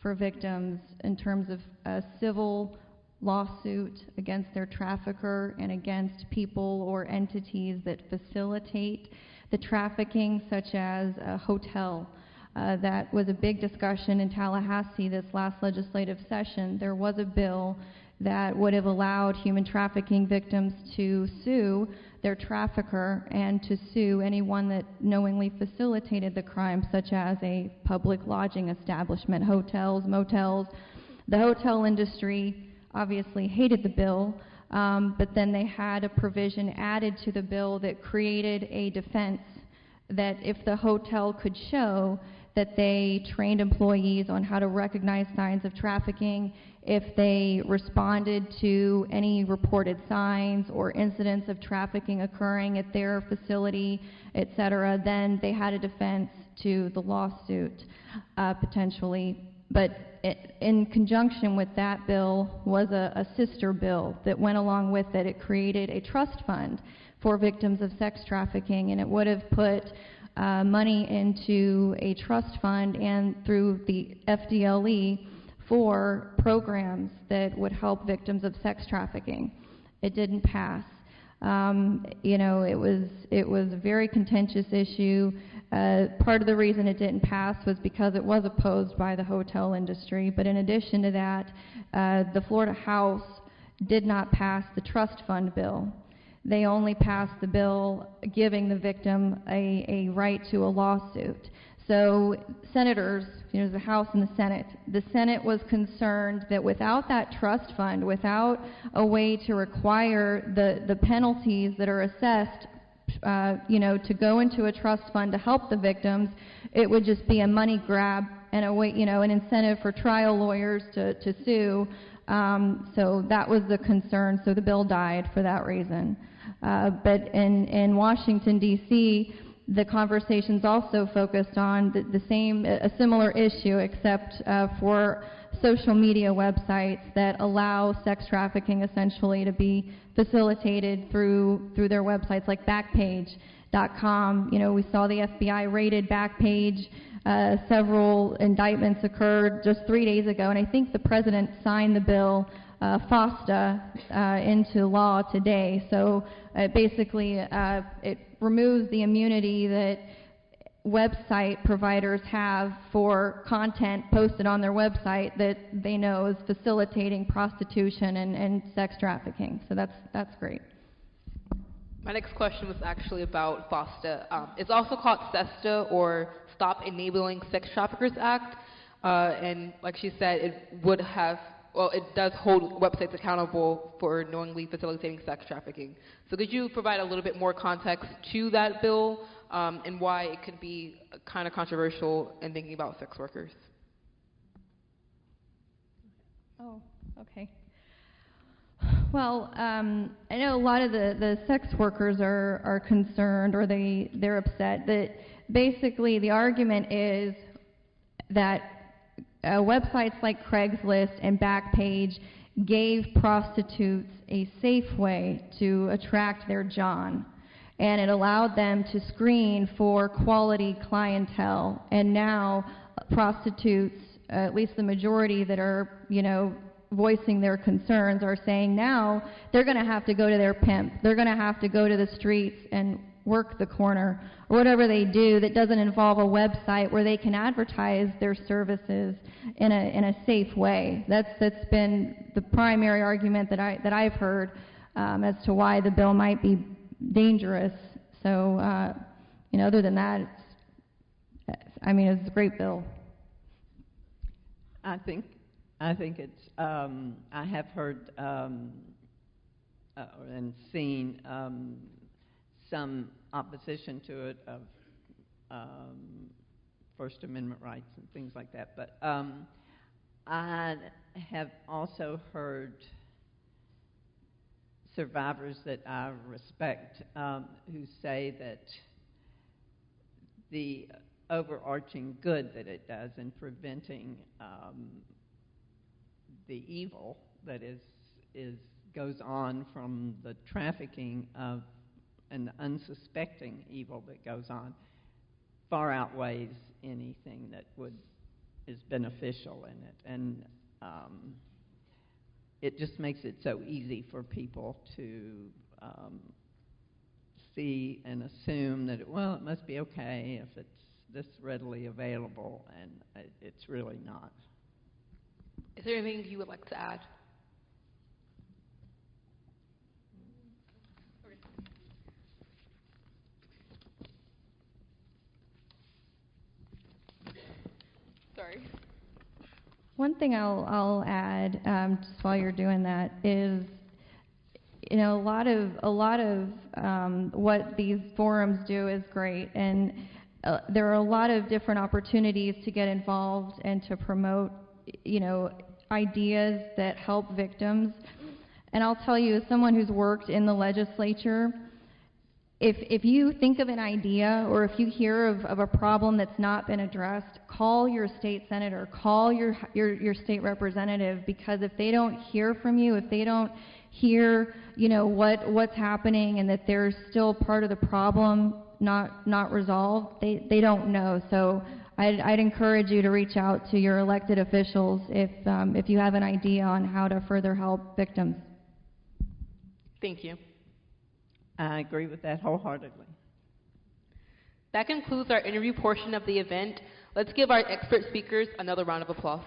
K: for victims in terms of a civil lawsuit against their trafficker and against people or entities that facilitate the trafficking, such as a hotel. That was a big discussion in Tallahassee this last legislative session. There was a bill that would have allowed human trafficking victims to sue their trafficker and to sue anyone that knowingly facilitated the crime, such as a public lodging establishment, hotels, motels. The hotel industry obviously hated the bill, but then they had a provision added to the bill that created a defense that if the hotel could show that they trained employees on how to recognize signs of trafficking. If they responded to any reported signs or incidents of trafficking occurring at their facility, et cetera, then they had a defense to the lawsuit, potentially. But in conjunction with that bill was a sister bill that went along with it. It created a trust fund for victims of sex trafficking, and it would have put money into a trust fund and through the FDLE for programs that would help victims of sex trafficking. It didn't pass. It was a very contentious issue. Part of the reason it didn't pass was because it was opposed by the hotel industry. But in addition to that, the Florida House did not pass the trust fund bill. They only passed the bill giving the victim a right to a lawsuit. So senators, the House and the Senate was concerned that without that trust fund, without a way to require the penalties that are assessed, to go into a trust fund to help the victims, it would just be a money grab and a way, an incentive for trial lawyers to sue. So that was the concern. So the bill died for that reason. But in Washington, D.C., the conversations also focused on a similar issue, except for social media websites that allow sex trafficking essentially to be facilitated through their websites like Backpage.com. We saw the FBI raided Backpage. Several indictments occurred just 3 days ago, and I think the president signed the bill FOSTA into law today. So basically, it removes the immunity that website providers have for content posted on their website that they know is facilitating prostitution and sex trafficking. So that's great.
C: My next question was actually about FOSTA. It's also called SESTA, or Stop Enabling Sex Traffickers Act. And like she said, it does hold websites accountable for knowingly facilitating sex trafficking. So could you provide a little bit more context to that bill and why it could be kind of controversial in thinking about sex workers?
K: Oh, okay. Well, I know a lot of the sex workers are concerned, or they're upset that basically the argument is that websites like Craigslist and Backpage gave prostitutes a safe way to attract their John, and it allowed them to screen for quality clientele. And now prostitutes, at least the majority that are, voicing their concerns, are saying now they're going to have to go to their pimp. They're going to have to go to the streets and work the corner, or whatever they do that doesn't involve a website where they can advertise their services in a safe way. That's been the primary argument that I've heard as to why the bill might be dangerous. So, other than that, it's a great bill.
J: I think it's. I have heard and seen some opposition to it of First Amendment rights and things like that. But I have also heard survivors that I respect who say that the overarching good that it does in preventing the evil that goes on from the trafficking of and the unsuspecting evil that goes on far outweighs anything that is beneficial in it. And it just makes it so easy for people to see and assume that, it must be okay if it's this readily available, and it's really not.
C: Is there anything you would like to add? Sorry.
K: One thing I'll add, just while you're doing that, is a lot of what these forums do is great, and there are a lot of different opportunities to get involved and to promote, ideas that help victims. And I'll tell you, as someone who's worked in the legislature, if you think of an idea or if you hear of a problem that's not been addressed, call your state senator, call your state representative, because if they don't hear from you, if they don't hear, what's happening and that there's still part of the problem not resolved, they don't know. So I'd encourage you to reach out to your elected officials if you have an idea on how to further help victims.
C: Thank you.
J: I agree with that wholeheartedly.
C: That concludes our interview portion of the event. Let's give our expert speakers another round of applause.